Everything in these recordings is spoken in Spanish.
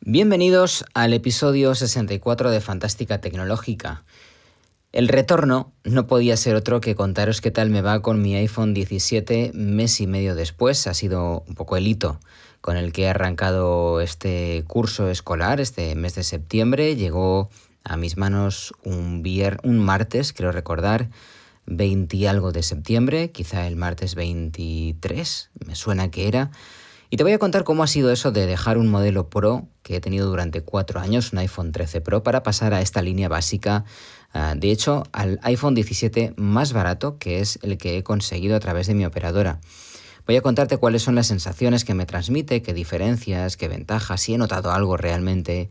Bienvenidos al episodio 64 de Fantástica Tecnológica. El retorno no podía ser otro que contaros qué tal me va con mi iPhone 17 mes y medio después. Ha sido un poco el hito con el que he arrancado este curso escolar, este mes de septiembre. Llegó a mis manos un martes, creo recordar, 20 y algo de septiembre, quizá el martes 23, me suena que era. Y te voy a contar cómo ha sido eso de dejar un modelo Pro que he tenido durante 4 años, un iPhone 13 Pro, para pasar a esta línea básica, de hecho, al iPhone 17 más barato, que es el que he conseguido a través de mi operadora. Voy a contarte cuáles son las sensaciones que me transmite, qué diferencias, qué ventajas, si he notado algo realmente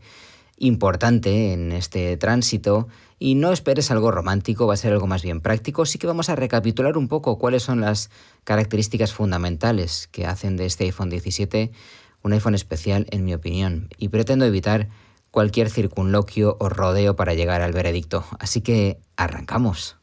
importante en este tránsito. Y no esperes algo romántico, va a ser algo más bien práctico. Sí que vamos a recapitular un poco cuáles son las características fundamentales que hacen de este iPhone 17 un iPhone especial, en mi opinión. Y pretendo evitar cualquier circunloquio o rodeo para llegar al veredicto. Así que arrancamos.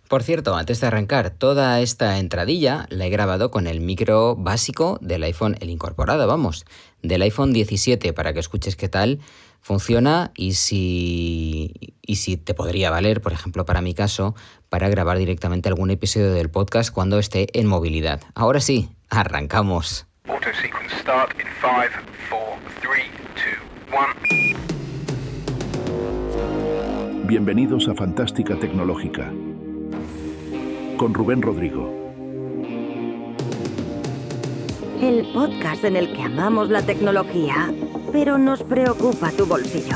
Por cierto, antes de arrancar, toda esta entradilla la he grabado con el micro básico del iPhone, el incorporado, vamos, del iPhone 17, para que escuches qué tal funciona y si te podría valer, por ejemplo, para mi caso, para grabar directamente algún episodio del podcast cuando esté en movilidad. Ahora sí, arrancamos. Auto sequence start in 5, 4, 3, 2, 1. Bienvenidos a Fantástica Tecnológica con Rubén Rodrigo. El podcast en el que amamos la tecnología, pero nos preocupa tu bolsillo.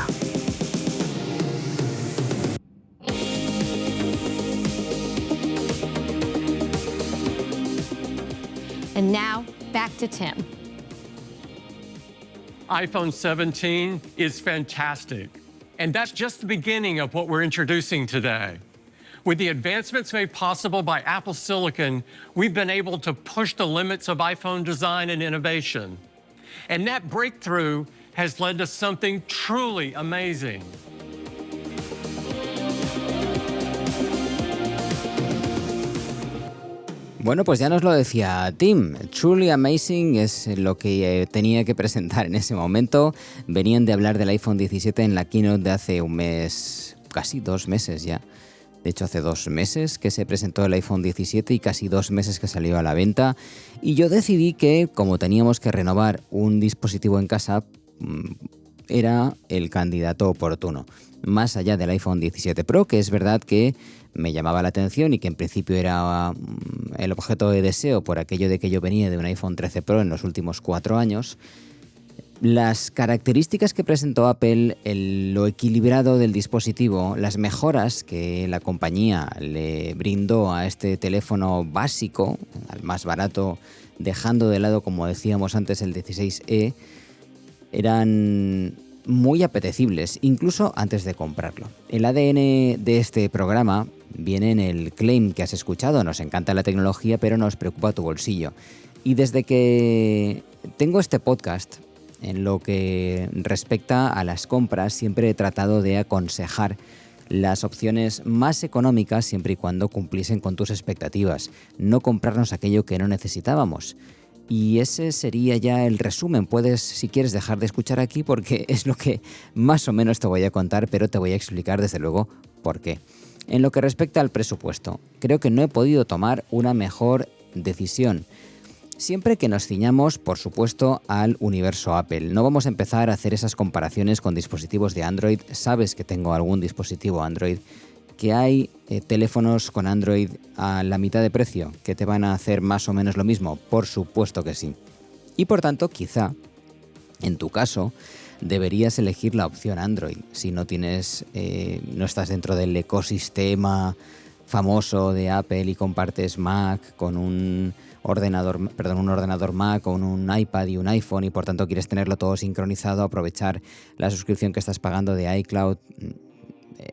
And now, back to Tim. iPhone 17 is fantastic. And that's just the beginning of what we're introducing today. With the advancements made possible by Apple Silicon, we've been able to push the limits of iPhone design and innovation. And that breakthrough has led to something truly amazing. Bueno, pues ya nos lo decía Tim, Truly Amazing es lo que tenía que presentar en ese momento. Venían de hablar del iPhone 17 en la keynote de hace un mes, casi 2 meses ya. De hecho, hace 2 meses que se presentó el iPhone 17 y casi 2 meses que salió a la venta. Y yo decidí que, como teníamos que renovar un dispositivo en casa, era el candidato oportuno. Más allá del iPhone 17 Pro, que es verdad que me llamaba la atención y que en principio era el objeto de deseo por aquello de que yo venía de un iPhone 13 Pro en los últimos 4 años. Las características que presentó Apple, lo equilibrado del dispositivo, las mejoras que la compañía le brindó a este teléfono básico, al más barato, dejando de lado, como decíamos antes, el 16E, eran muy apetecibles, incluso antes de comprarlo. El ADN de este programa viene en el claim que has escuchado: nos encanta la tecnología, pero nos preocupa tu bolsillo. Y desde que tengo este podcast, en lo que respecta a las compras, siempre he tratado de aconsejar las opciones más económicas siempre y cuando cumpliesen con tus expectativas, no comprarnos aquello que no necesitábamos. Y ese sería ya el resumen. Puedes, si quieres, dejar de escuchar aquí porque es lo que más o menos te voy a contar, pero te voy a explicar desde luego por qué. En lo que respecta al presupuesto, creo que no he podido tomar una mejor decisión. Siempre que nos ciñamos, por supuesto, al universo Apple. No vamos a empezar a hacer esas comparaciones con dispositivos de Android. Sabes que tengo algún dispositivo Android, que hay teléfonos con Android a la mitad de precio, que te van a hacer más o menos lo mismo. Por supuesto que sí. Y por tanto, quizá, en tu caso, deberías elegir la opción Android. Si no estás dentro del ecosistema famoso de Apple y compartes Mac con un ordenador Mac con un iPad y un iPhone y por tanto quieres tenerlo todo sincronizado, aprovechar la suscripción que estás pagando de iCloud.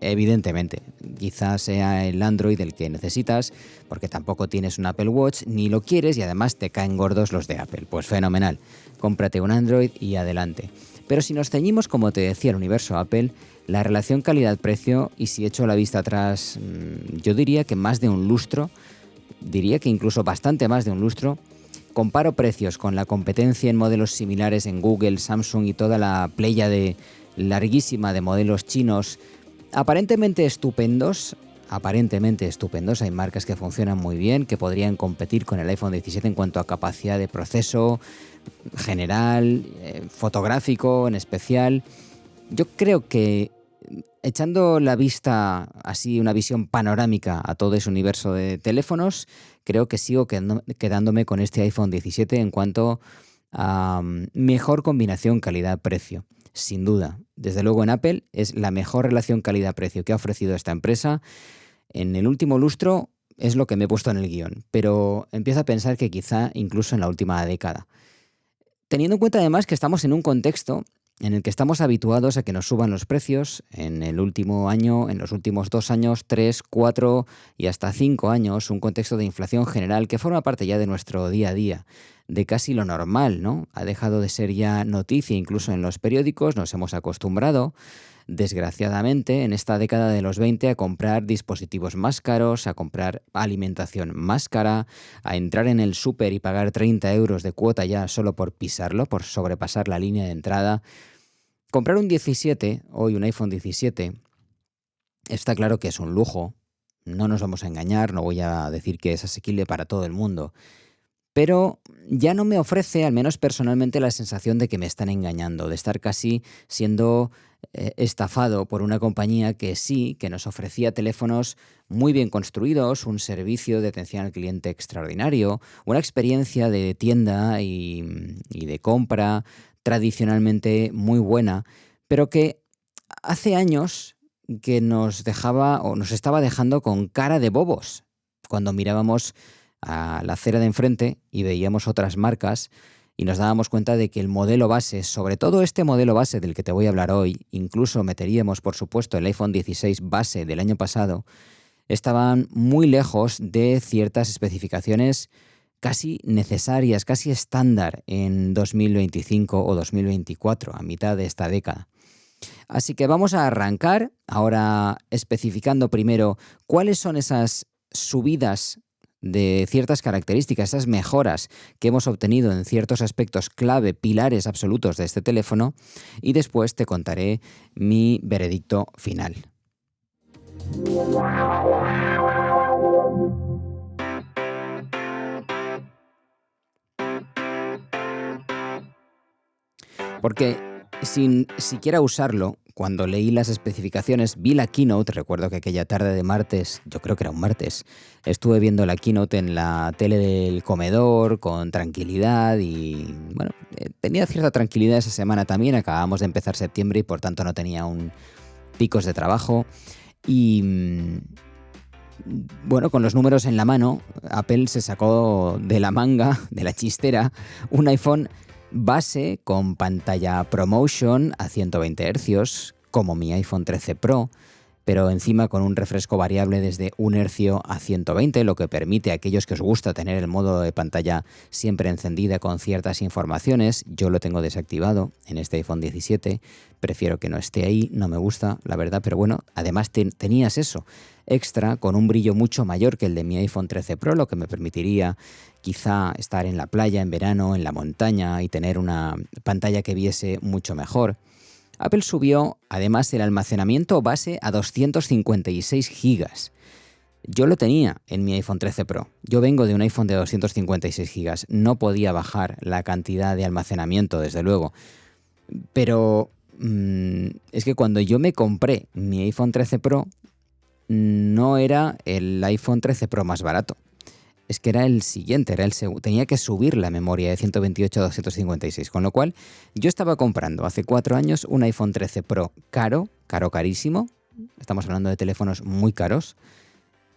Evidentemente, quizás sea el Android el que necesitas, porque tampoco tienes un Apple Watch ni lo quieres y además te caen gordos los de Apple. Pues fenomenal, cómprate un Android y adelante. Pero si nos ceñimos, como te decía, al universo Apple, la relación calidad-precio, y si echo la vista atrás, yo diría que más de un lustro, diría que incluso bastante más de un lustro, comparo precios con la competencia en modelos similares en Google, Samsung y toda la pléyade larguísima de modelos chinos, aparentemente estupendos, hay marcas que funcionan muy bien, que podrían competir con el iPhone 17 en cuanto a capacidad de proceso general, fotográfico en especial. Yo creo que echando la vista así, una visión panorámica a todo ese universo de teléfonos, creo que sigo quedándome con este iPhone 17 en cuanto a mejor combinación calidad-precio. Sin duda, desde luego en Apple es la mejor relación calidad-precio que ha ofrecido esta empresa. En el último lustro es lo que me he puesto en el guión, pero empiezo a pensar que quizá incluso en la última década. Teniendo en cuenta además que estamos en un contexto en el que estamos habituados a que nos suban los precios en el último año, en los últimos 2 años, 3, 4 y hasta 5 años, un contexto de inflación general que forma parte ya de nuestro día a día, de casi lo normal, ¿no? Ha dejado de ser ya noticia incluso en los periódicos, nos hemos acostumbrado, desgraciadamente, en esta década de los 20 a comprar dispositivos más caros, a comprar alimentación más cara, a entrar en el súper y pagar 30 euros de cuota ya solo por pisarlo, por sobrepasar la línea de entrada. Comprar un 17, hoy un iPhone 17, está claro que es un lujo, no nos vamos a engañar, no voy a decir que es asequible para todo el mundo, pero ya no me ofrece, al menos personalmente, la sensación de que me están engañando, de estar casi siendo estafado por una compañía que sí, que nos ofrecía teléfonos muy bien construidos, un servicio de atención al cliente extraordinario, una experiencia de tienda y de compra tradicionalmente muy buena, pero que hace años que nos dejaba o nos estaba dejando con cara de bobos cuando mirábamos a la acera de enfrente y veíamos otras marcas y nos dábamos cuenta de que el modelo base, sobre todo este modelo base del que te voy a hablar hoy, incluso meteríamos por supuesto el iPhone 16 base del año pasado, estaban muy lejos de ciertas especificaciones casi necesarias, casi estándar en 2025 o 2024, a mitad de esta década. Así que vamos a arrancar ahora especificando primero cuáles son esas subidas de ciertas características, esas mejoras que hemos obtenido en ciertos aspectos clave, pilares absolutos de este teléfono, y después te contaré mi veredicto final. Porque sin siquiera usarlo, cuando leí las especificaciones, vi la keynote, recuerdo que aquella tarde de martes, yo creo que era un martes, estuve viendo la keynote en la tele del comedor con tranquilidad y, bueno, tenía cierta tranquilidad esa semana también, acabamos de empezar septiembre y por tanto no tenía picos de trabajo y, bueno, con los números en la mano, Apple se sacó de la manga, de la chistera, un iPhone base con pantalla ProMotion a 120 Hz, como mi iPhone 13 Pro, pero encima con un refresco variable desde 1 Hz a 120, lo que permite a aquellos que os gusta tener el modo de pantalla siempre encendida con ciertas informaciones. Yo lo tengo desactivado en este iPhone 17, prefiero que no esté ahí, no me gusta, la verdad, pero bueno, además tenías eso extra con un brillo mucho mayor que el de mi iPhone 13 Pro, lo que me permitiría quizá estar en la playa en verano, en la montaña y tener una pantalla que viese mucho mejor. Apple subió además el almacenamiento base a 256 gigas. Yo lo tenía en mi iPhone 13 Pro. Yo vengo de un iPhone de 256 gigas. No podía bajar la cantidad de almacenamiento, desde luego. Pero es que cuando yo me compré mi iPhone 13 Pro, no era el iPhone 13 Pro más barato. Es que era el siguiente, era el segundo. Tenía que subir la memoria de 128 a 256, con lo cual yo estaba comprando hace 4 años un iPhone 13 Pro carísimo. Estamos hablando de teléfonos muy caros.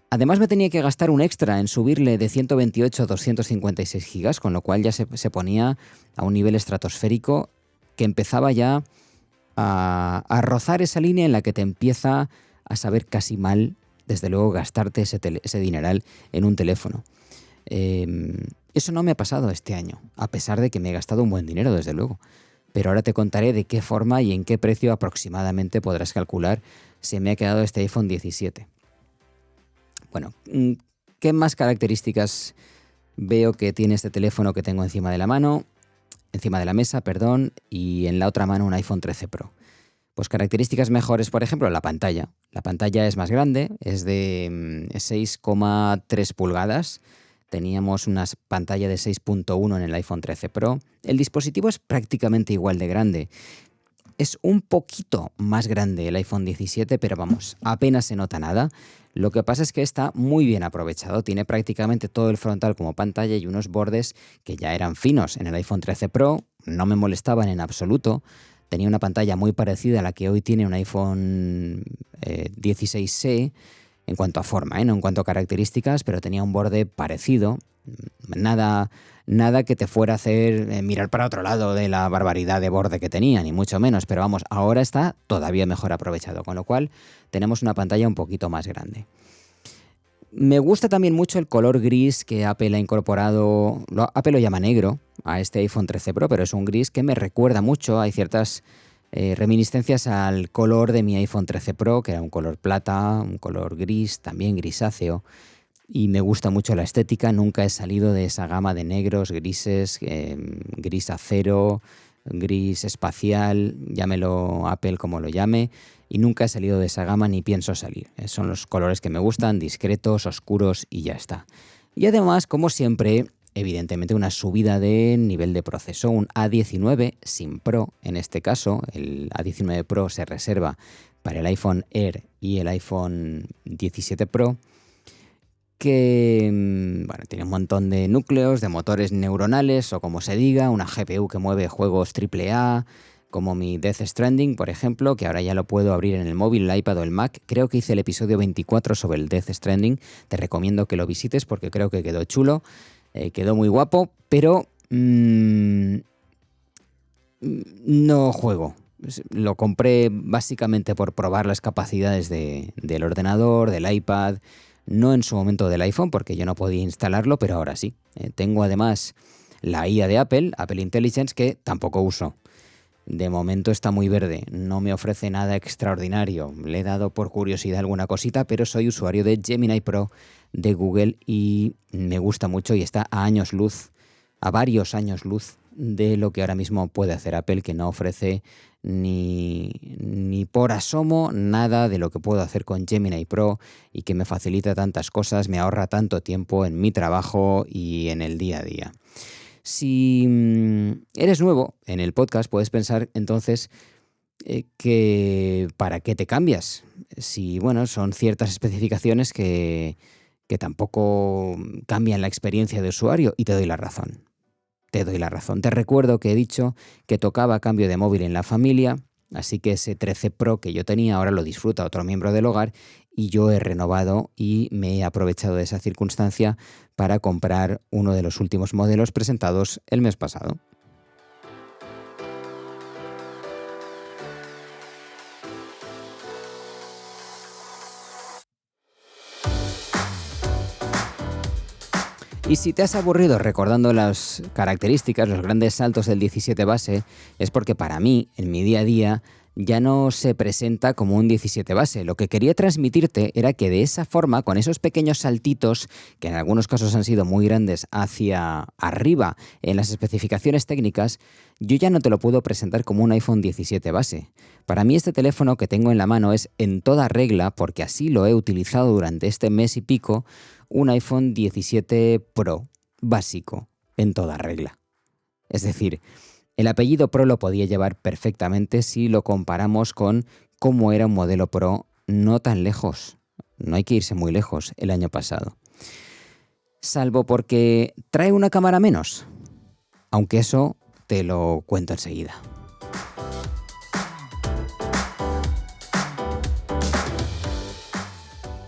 Además me tenía que gastar un extra en subirle de 128 a 256 gigas, con lo cual ya se ponía a un nivel estratosférico que empezaba ya a rozar esa línea en la que te empieza a saber casi mal, desde luego, gastarte ese dineral en un teléfono. Eso no me ha pasado este año, a pesar de que me he gastado un buen dinero, desde luego. Pero ahora te contaré de qué forma y en qué precio aproximadamente podrás calcular se me ha quedado este iPhone 17. Bueno, ¿qué más características Veo que tiene este teléfono que tengo encima de la mesa, y en la otra mano un iPhone 13 Pro. Pues características mejores, por ejemplo, la pantalla. La pantalla es más grande, es de 6,3 pulgadas. Teníamos una pantalla de 6,1 en el iPhone 13 Pro. El dispositivo es prácticamente igual de grande. Es un poquito más grande el iPhone 17, pero vamos, apenas se nota nada. Lo que pasa es que está muy bien aprovechado. Tiene prácticamente todo el frontal como pantalla y unos bordes que ya eran finos. En el iPhone 13 Pro no me molestaban en absoluto. Tenía una pantalla muy parecida a la que hoy tiene un iPhone 16C en cuanto a forma, no en cuanto a características, pero tenía un borde parecido. Nada que te fuera a hacer mirar para otro lado de la barbaridad de borde que tenía, ni mucho menos. Pero vamos, ahora está todavía mejor aprovechado, con lo cual tenemos una pantalla un poquito más grande. Me gusta también mucho el color gris que Apple ha incorporado. Apple lo llama negro a este iPhone 13 Pro, pero es un gris que me recuerda mucho. Hay ciertas reminiscencias al color de mi iPhone 13 Pro, que era un color plata, un color gris, también grisáceo. Y me gusta mucho la estética. Nunca he salido de esa gama de negros, grises, gris acero, gris espacial, llámelo Apple como lo llame. Y nunca he salido de esa gama ni pienso salir. Son los colores que me gustan, discretos, oscuros y ya está. Y además, como siempre, evidentemente una subida de nivel de proceso, un A19 sin Pro. En este caso, el A19 Pro se reserva para el iPhone Air y el iPhone 17 Pro, que tiene un montón de núcleos, de motores neuronales o como se diga, una GPU que mueve juegos AAA, como mi Death Stranding, por ejemplo, que ahora ya lo puedo abrir en el móvil, el iPad o el Mac. Creo que hice el episodio 24 sobre el Death Stranding. Te recomiendo que lo visites porque creo que quedó chulo, quedó muy guapo, pero no juego. Lo compré básicamente por probar las capacidades del ordenador, del iPad, no en su momento del iPhone, porque yo no podía instalarlo, pero ahora sí. Tengo además la IA de Apple Intelligence, que tampoco uso. De momento está muy verde, no me ofrece nada extraordinario. Le he dado por curiosidad alguna cosita, pero soy usuario de Gemini Pro de Google y me gusta mucho y está a años luz, a varios años luz de lo que ahora mismo puede hacer Apple, que no ofrece ni por asomo nada de lo que puedo hacer con Gemini Pro y que me facilita tantas cosas, me ahorra tanto tiempo en mi trabajo y en el día a día. Si eres nuevo en el podcast, puedes pensar entonces que ¿para qué te cambias? Si, son ciertas especificaciones que tampoco cambian la experiencia de usuario, y te doy la razón. Te recuerdo que he dicho que tocaba cambio de móvil en la familia, así que ese 13 Pro que yo tenía ahora lo disfruta otro miembro del hogar y yo he renovado y me he aprovechado de esa circunstancia para comprar uno de los últimos modelos presentados el mes pasado. Y si te has aburrido recordando las características, los grandes saltos del 17 base, es porque para mí, en mi día a día, ya no se presenta como un 17 base. Lo que quería transmitirte era que de esa forma, con esos pequeños saltitos, que en algunos casos han sido muy grandes, hacia arriba en las especificaciones técnicas, yo ya no te lo puedo presentar como un iPhone 17 base. Para mí este teléfono que tengo en la mano es en toda regla, porque así lo he utilizado durante este mes y pico, un iPhone 17 Pro básico, en toda regla. Es decir, el apellido Pro lo podía llevar perfectamente si lo comparamos con cómo era un modelo Pro no tan lejos. No hay que irse muy lejos el año pasado. Salvo porque trae una cámara menos. Aunque eso te lo cuento enseguida.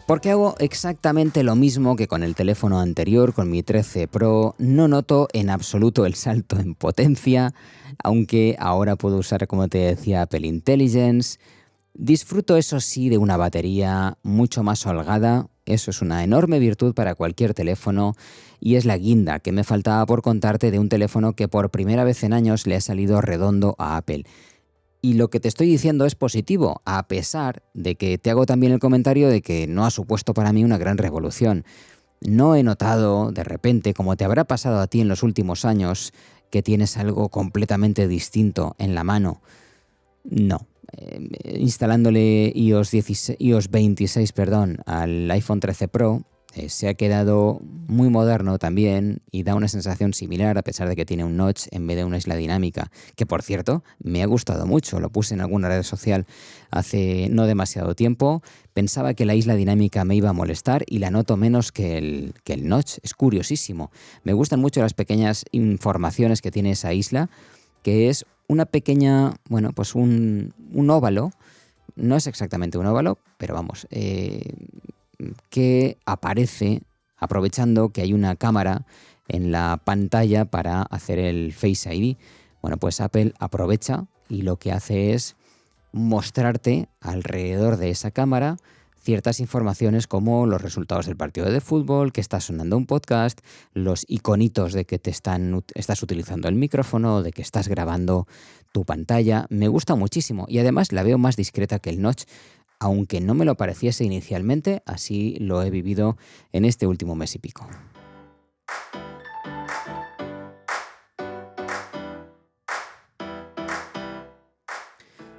Porque hago exactamente lo mismo que con el teléfono anterior, con mi 13 Pro. No noto en absoluto el salto en potencia, aunque ahora puedo usar, como te decía, Apple Intelligence. Disfruto, eso sí, de una batería mucho más holgada. Eso es una enorme virtud para cualquier teléfono y es la guinda que me faltaba por contarte de un teléfono que por primera vez en años le ha salido redondo a Apple. Y lo que te estoy diciendo es positivo, a pesar de que te hago también el comentario de que no ha supuesto para mí una gran revolución. No he notado de repente, como te habrá pasado a ti en los últimos años, que tienes algo completamente distinto en la mano. No. Instalándole iOS 26 al iPhone 13 Pro, se ha quedado muy moderno también y da una sensación similar a pesar de que tiene un notch en vez de una isla dinámica, que por cierto me ha gustado mucho, lo puse en alguna red social hace no demasiado tiempo, pensaba que la isla dinámica me iba a molestar y la noto menos que el notch, es curiosísimo. Me gustan mucho las pequeñas informaciones que tiene esa isla, que es una pequeña, pues un óvalo, no es exactamente un óvalo, pero vamos, que aparece aprovechando que hay una cámara en la pantalla para hacer el Face ID. Bueno, pues Apple aprovecha y lo que hace es mostrarte alrededor de esa cámara ciertas informaciones como los resultados del partido de fútbol, que está sonando un podcast, los iconitos de que estás utilizando el micrófono, de que estás grabando tu pantalla. Me gusta muchísimo y además la veo más discreta que el notch, aunque no me lo pareciese inicialmente, así lo he vivido en este último mes y pico.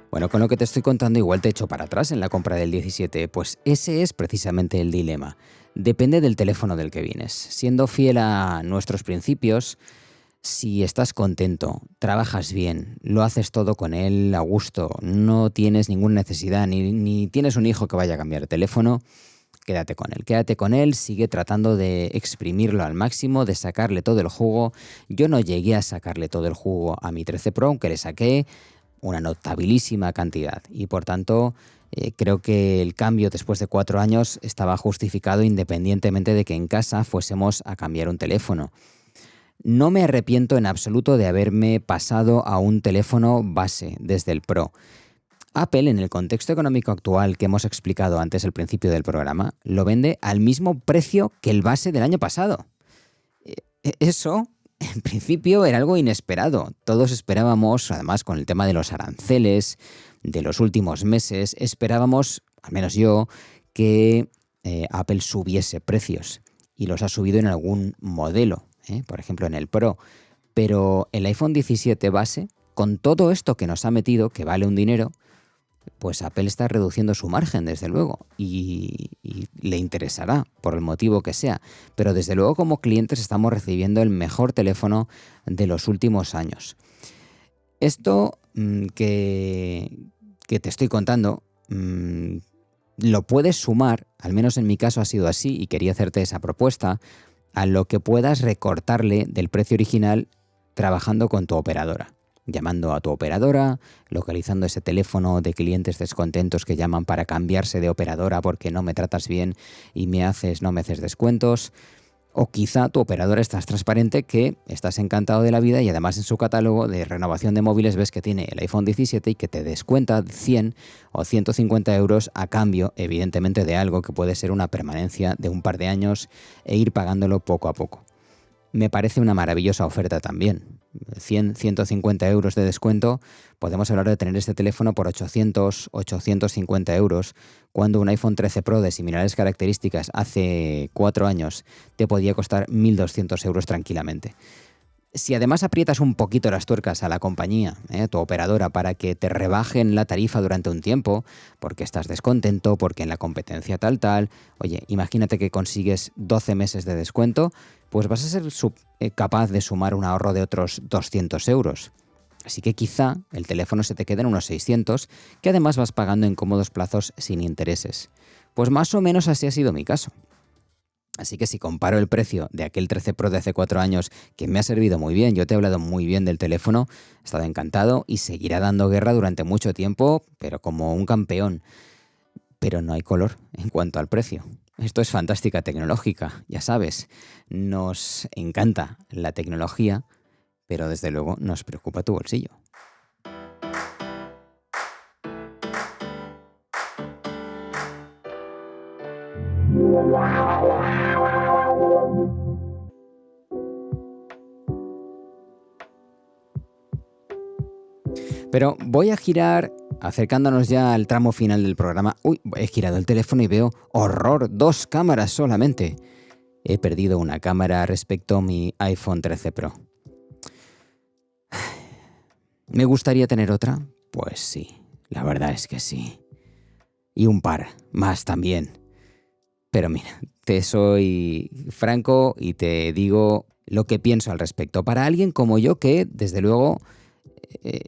Bueno, con lo que te estoy contando igual te echo para atrás en la compra del 17, pues ese es precisamente el dilema. Depende del teléfono del que vienes. Siendo fiel a nuestros principios, si estás contento, trabajas bien, lo haces todo con él a gusto, no tienes ninguna necesidad, ni tienes un hijo que vaya a cambiar de teléfono, quédate con él, sigue tratando de exprimirlo al máximo, de sacarle todo el jugo. Yo no llegué a sacarle todo el jugo a mi 13 Pro, aunque le saqué una notabilísima cantidad y por tanto creo que el cambio después de 4 años estaba justificado independientemente de que en casa fuésemos a cambiar un teléfono. No me arrepiento en absoluto de haberme pasado a un teléfono base desde el Pro. Apple, en el contexto económico actual que hemos explicado antes al principio del programa, lo vende al mismo precio que el base del año pasado. Eso, en principio, era algo inesperado. Todos esperábamos, además con el tema de los aranceles de los últimos meses, esperábamos, al menos yo, que Apple subiese precios. Y los ha subido en algún modelo, por ejemplo en el Pro. Pero el iPhone 17 base, con todo esto que nos ha metido, que vale un dinero, pues Apple está reduciendo su margen, desde luego, y le interesará por el motivo que sea. Pero desde luego como clientes estamos recibiendo el mejor teléfono de los últimos años. Esto que te estoy contando lo puedes sumar, al menos en mi caso ha sido así y quería hacerte esa propuesta, a lo que puedas recortarle del precio original trabajando con tu operadora. Llamando a tu operadora, localizando ese teléfono de clientes descontentos que llaman para cambiarse de operadora porque no me tratas bien y no me haces descuentos. O quizá tu operadora estás transparente que estás encantado de la vida y además en su catálogo de renovación de móviles ves que tiene el iPhone 17 y que te descuenta 100 o 150 euros a cambio, evidentemente, de algo que puede ser una permanencia de un par de años e ir pagándolo poco a poco. Me parece una maravillosa oferta también. 100, 150 euros de descuento, podemos hablar de tener este teléfono por 800, 850 euros, cuando un iPhone 13 Pro de similares características hace 4 años te podía costar 1.200 euros tranquilamente. Si además aprietas un poquito las tuercas a la compañía, tu operadora, para que te rebajen la tarifa durante un tiempo, porque estás descontento, porque en la competencia tal, oye, imagínate que consigues 12 meses de descuento, pues vas a ser capaz de sumar un ahorro de otros 200 euros. Así que quizá el teléfono se te quede en unos 600, que además vas pagando en cómodos plazos sin intereses. Pues más o menos así ha sido mi caso. Así que si comparo el precio de aquel 13 Pro de hace 4 años, que me ha servido muy bien, yo te he hablado muy bien del teléfono, he estado encantado y seguirá dando guerra durante mucho tiempo, pero como un campeón. Pero no hay color en cuanto al precio. Esto es fantástica tecnológica, ya sabes, nos encanta la tecnología, pero desde luego nos preocupa tu bolsillo. Pero voy a girar, acercándonos ya al tramo final del programa. Uy, he girado el teléfono y veo horror, 2 cámaras solamente. he perdido una cámara respecto a mi iPhone 13 Pro. ¿Me gustaría tener otra? Pues sí, la verdad es que sí. Y un par más también. Pero mira, te soy franco y te digo lo que pienso al respecto. Para alguien como yo que, desde luego,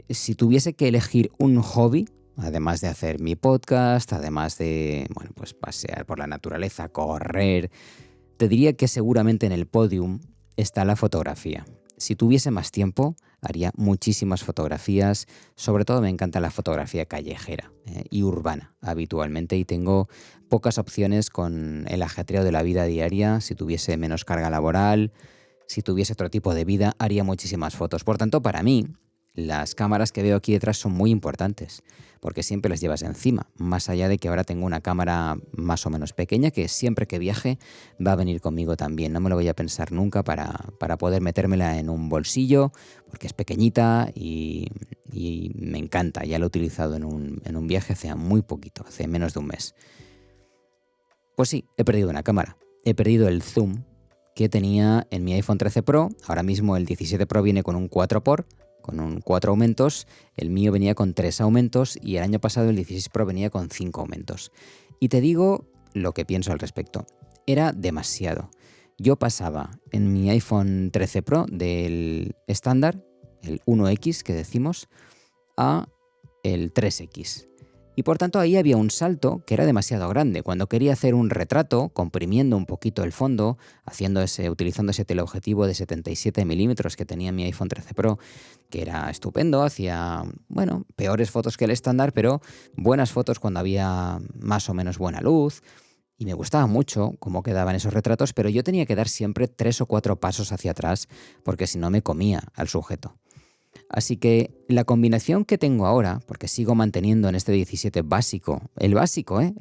si tuviese que elegir un hobby, además de hacer mi podcast, además de, bueno, pues pasear por la naturaleza, correr, te diría que seguramente en el podium está la fotografía. Si tuviese más tiempo, haría muchísimas fotografías. Sobre todo me encanta la fotografía callejera y urbana habitualmente, y tengo pocas opciones con el ajetreo de la vida diaria. Si tuviese menos carga laboral, si tuviese otro tipo de vida, haría muchísimas fotos. Por tanto, para mí, las cámaras que veo aquí detrás son muy importantes, porque siempre las llevas encima, más allá de que ahora tengo una cámara más o menos pequeña que siempre que viaje va a venir conmigo también. No me lo voy a pensar nunca para poder metérmela en un bolsillo, porque es pequeñita y me encanta. Ya lo he utilizado en un viaje hace muy poquito, hace menos de un mes. Pues sí, he perdido una cámara. He perdido el zoom que tenía en mi iPhone 13 Pro. Ahora mismo el 17 Pro viene con un 4x, con 4 aumentos. El mío venía con 3 aumentos y el año pasado el 16 Pro venía con 5 aumentos. Y te digo lo que pienso al respecto. Era demasiado. Yo pasaba en mi iPhone 13 Pro del estándar, el 1X que decimos, a el 3X. Y por tanto ahí había un salto que era demasiado grande. Cuando quería hacer un retrato, comprimiendo un poquito el fondo, utilizando ese teleobjetivo de 77 milímetros que tenía mi iPhone 13 Pro, que era estupendo, hacía, bueno, peores fotos que el estándar, pero buenas fotos cuando había más o menos buena luz. Y me gustaba mucho cómo quedaban esos retratos, pero yo tenía que dar siempre 3 o 4 pasos hacia atrás, porque si no me comía al sujeto. Así que la combinación que tengo ahora, porque sigo manteniendo en este 17 básico, el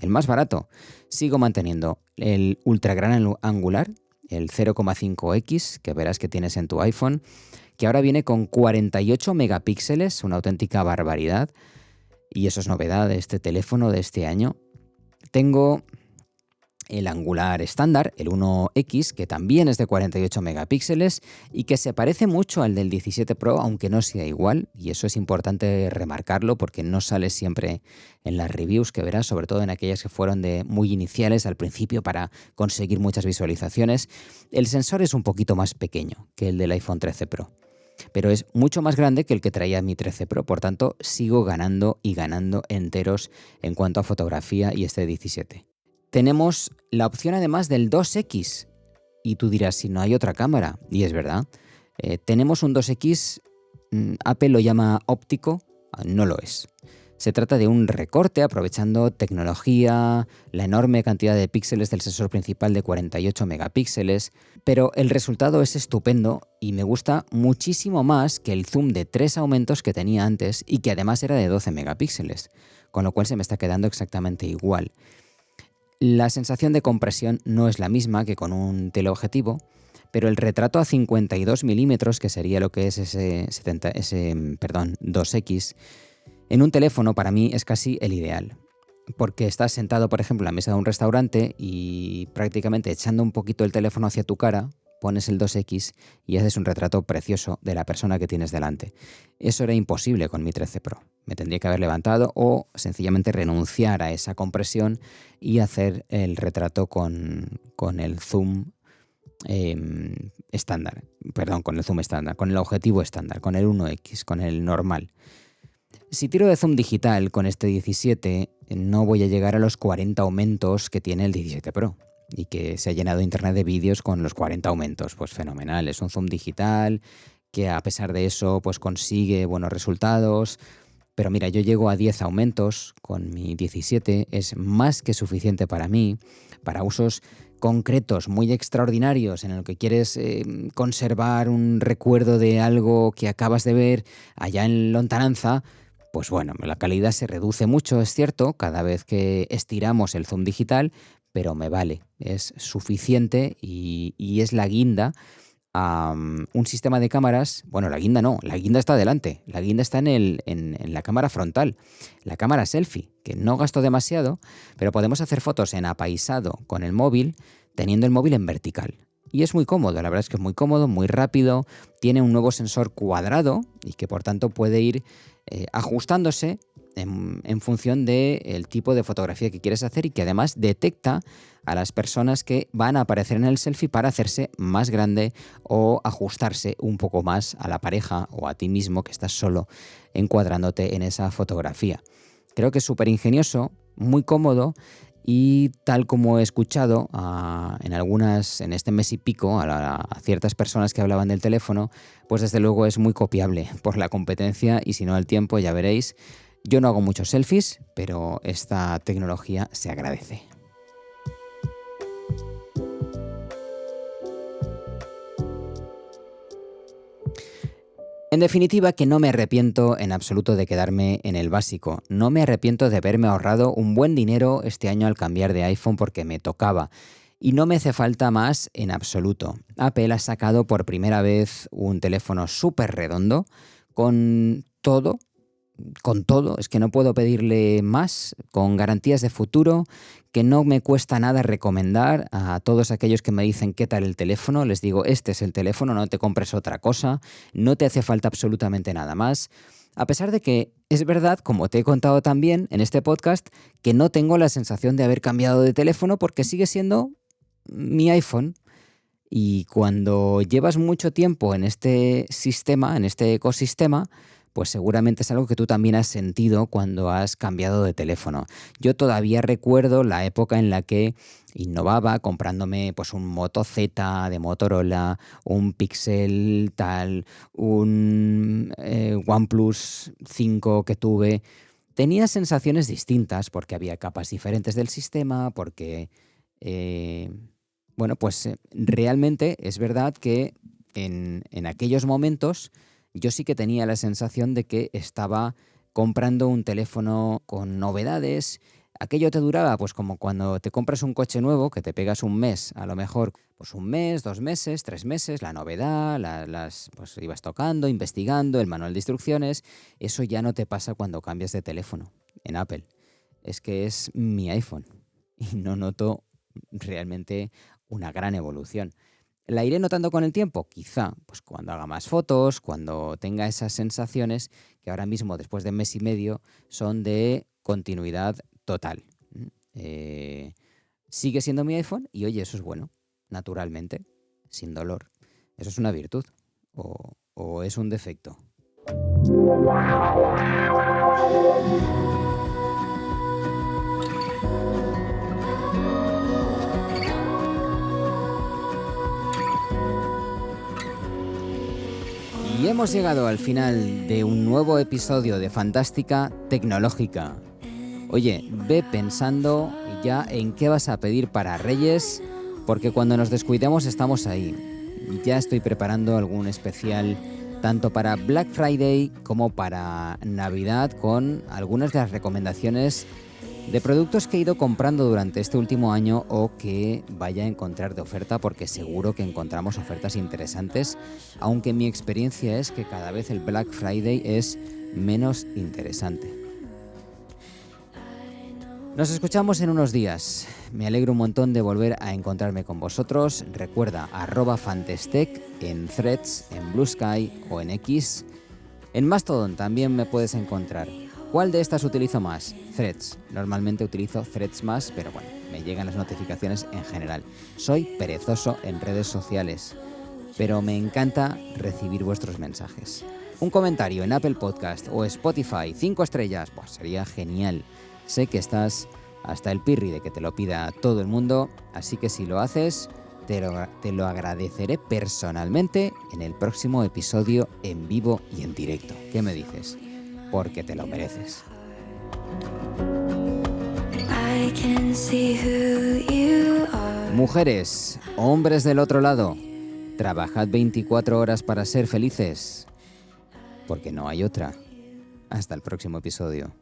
más barato, sigo manteniendo el ultra gran angular, el 0,5x, que verás que tienes en tu iPhone, que ahora viene con 48 megapíxeles, una auténtica barbaridad, y eso es novedad de este teléfono de este año. Tengo el angular estándar, el 1X, que también es de 48 megapíxeles y que se parece mucho al del 17 Pro, aunque no sea igual, y eso es importante remarcarlo porque no sale siempre en las reviews que verás, sobre todo en aquellas que fueron de muy iniciales al principio para conseguir muchas visualizaciones. El sensor es un poquito más pequeño que el del iPhone 13 Pro, pero es mucho más grande que el que traía mi 13 Pro, por tanto sigo ganando y ganando enteros en cuanto a fotografía y este 17. Tenemos la opción además del 2X, y tú dirás si no hay otra cámara, y es verdad. Tenemos un 2X, Apple lo llama óptico, no lo es. Se trata de un recorte aprovechando tecnología, la enorme cantidad de píxeles del sensor principal de 48 megapíxeles, pero el resultado es estupendo y me gusta muchísimo más que el zoom de 3 aumentos que tenía antes y que además era de 12 megapíxeles, con lo cual se me está quedando exactamente igual. La sensación de compresión no es la misma que con un teleobjetivo, pero el retrato a 52 milímetros, que sería lo que es ese 2X, en un teléfono para mí es casi el ideal. Porque estás sentado, por ejemplo, en la mesa de un restaurante y prácticamente echando un poquito el teléfono hacia tu cara, pones el 2X y haces un retrato precioso de la persona que tienes delante. Eso era imposible con mi 13 Pro. Me tendría que haber levantado o sencillamente renunciar a esa compresión y hacer el retrato con el zoom estándar. Perdón, con el zoom estándar, con el objetivo estándar, con el 1X, con el normal. Si tiro de zoom digital con este 17, no voy a llegar a los 40 aumentos que tiene el 17 Pro. Y que se ha llenado internet de vídeos con los 40 aumentos, pues fenomenal. Es un zoom digital que a pesar de eso pues consigue buenos resultados. Pero mira, yo llego a 10 aumentos con mi 17, es más que suficiente para mí, para usos concretos, muy extraordinarios, en el que quieres conservar un recuerdo de algo que acabas de ver allá en lontananza. Pues bueno, la calidad se reduce mucho, es cierto, cada vez que estiramos el zoom digital, pero me vale, es suficiente y es la guinda a un sistema de cámaras. Bueno, la guinda no, la guinda está adelante, la guinda está en la cámara frontal, la cámara selfie, que no gasto demasiado, pero podemos hacer fotos en apaisado con el móvil teniendo el móvil en vertical. Y es muy cómodo, la verdad es que es muy cómodo, muy rápido, tiene un nuevo sensor cuadrado y que por tanto puede ir ajustándose en función del tipo de fotografía que quieres hacer y que además detecta a las personas que van a aparecer en el selfie para hacerse más grande o ajustarse un poco más a la pareja o a ti mismo que estás solo encuadrándote en esa fotografía. Creo que es súper ingenioso, muy cómodo y tal como he escuchado en este mes y pico a ciertas personas que hablaban del teléfono, pues desde luego es muy copiable por la competencia y si no el tiempo ya veréis. Yo no hago muchos selfies, pero esta tecnología se agradece. En definitiva, que no me arrepiento en absoluto de quedarme en el básico. No me arrepiento de haberme ahorrado un buen dinero este año al cambiar de iPhone porque me tocaba. Y no me hace falta más en absoluto. Apple ha sacado por primera vez un teléfono súper redondo con todo, es que no puedo pedirle más, con garantías de futuro, que no me cuesta nada recomendar a todos aquellos que me dicen qué tal el teléfono. Les digo, este es el teléfono, no te compres otra cosa, no te hace falta absolutamente nada más. A pesar de que es verdad, como te he contado también en este podcast, que no tengo la sensación de haber cambiado de teléfono porque sigue siendo mi iPhone. Y cuando llevas mucho tiempo en este sistema, en este ecosistema, pues seguramente es algo que tú también has sentido cuando has cambiado de teléfono. Yo todavía recuerdo la época en la que innovaba comprándome pues un Moto Z de Motorola, un Pixel tal, un OnePlus 5 que tuve. Tenía sensaciones distintas porque había capas diferentes del sistema, porque realmente es verdad que en aquellos momentos yo sí que tenía la sensación de que estaba comprando un teléfono con novedades. Aquello te duraba pues como cuando te compras un coche nuevo, que te pegas un mes, a lo mejor pues un mes, 2 meses, 3 meses, la novedad, pues ibas tocando, investigando, el manual de instrucciones. Eso ya no te pasa cuando cambias de teléfono en Apple. Es que es mi iPhone y no noto realmente una gran evolución. ¿La iré notando con el tiempo? Quizá, pues cuando haga más fotos, cuando tenga esas sensaciones que ahora mismo, después de mes y medio, son de continuidad total. Sigue siendo mi iPhone y oye, eso es bueno, naturalmente, sin dolor. ¿Eso es una virtud o es un defecto? Y hemos llegado al final de un nuevo episodio de Fantástica Tecnológica. Oye, ve pensando ya en qué vas a pedir para Reyes, porque cuando nos descuidemos estamos ahí. Ya estoy preparando algún especial tanto para Black Friday como para Navidad con algunas de las recomendaciones de productos que he ido comprando durante este último año o que vaya a encontrar de oferta, porque seguro que encontramos ofertas interesantes, aunque mi experiencia es que cada vez el Black Friday es menos interesante. Nos escuchamos en unos días. Me alegro un montón de volver a encontrarme con vosotros. Recuerda @Fantestec en Threads, en Blue Sky o en X. En Mastodon también me puedes encontrar. ¿Cuál de estas utilizo más? Threads. Normalmente utilizo Threads más, pero bueno, me llegan las notificaciones en general. Soy perezoso en redes sociales, pero me encanta recibir vuestros mensajes. Un comentario en Apple Podcast o Spotify, 5 estrellas, pues sería genial. Sé que estás hasta el pirri de que te lo pida todo el mundo, así que si lo haces, te lo agradeceré personalmente en el próximo episodio en vivo y en directo. ¿Qué me dices? Porque te lo mereces. Mujeres, hombres del otro lado, trabajad 24 horas para ser felices, porque no hay otra. Hasta el próximo episodio.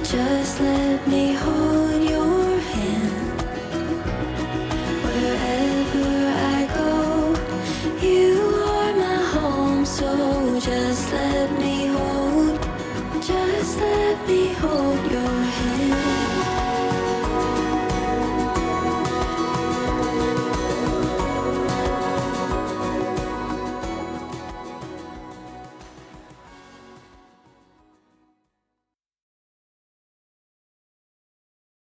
Just let me